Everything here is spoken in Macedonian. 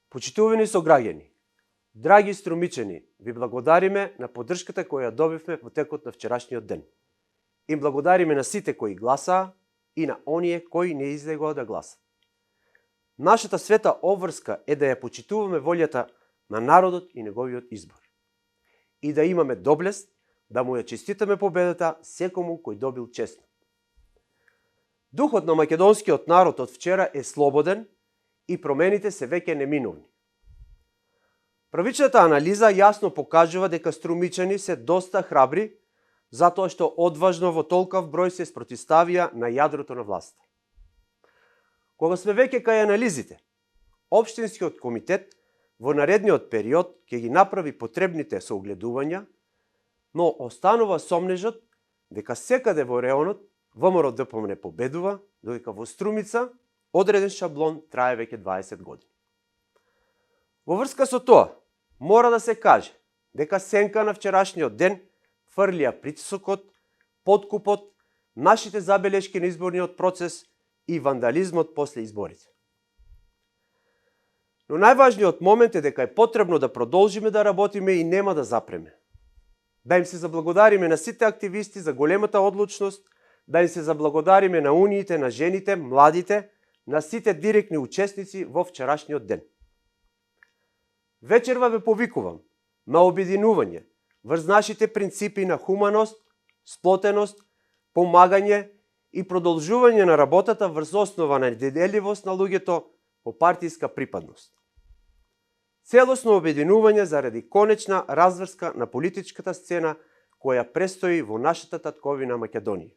Почитувани сограѓани, драги струмичани, ви благодариме на поддршката која добивме во текот на вчерашниот ден. Им благодариме на сите кои гласаа и на оние кои не излегоа да гласат. Нашата света обврска е да ја почитуваме волјата на народот и неговиот избор. И да имаме доблест да му ја честитаме победата секому кој добил чесно. Духот на македонскиот народ од вчера е слободен и промените се веќе неминовни. Првичната анализа јасно покажува дека струмичани се доста храбри, затоа што одважно во толкав број се спротиставија на јадрото на власта. Кога сме веќе кај анализите, Општинскиот комитет во наредниот период ќе ги направи потребните согледувања, но останува сомнежот дека секаде во реонот ВМРО ДПМН победува, додека во Струмица одреден шаблон трае веќе 20 години. Во врска со тоа, мора да се каже дека сенка на вчерашниот ден фрлија притисокот, подкупот, нашите забелешки на изборниот процес и вандализмот после изборите. Но најважниот момент е дека е потребно да продолжиме да работиме и нема да запреме. Да им се заблагодариме на сите активисти за големата одлучност, да им се заблагодариме на униите на жените, младите, на сите директни учесници во вчерашниот ден. Вечерва ве повикувам на обединување врз нашите принципи на хуманост, сплотеност, помагање и продолжување на работата врз основа на неделливост на луѓето по партиска припадност. Целосно обединување заради конечна разврска на политичката сцена која престои во нашата татковина Македонија.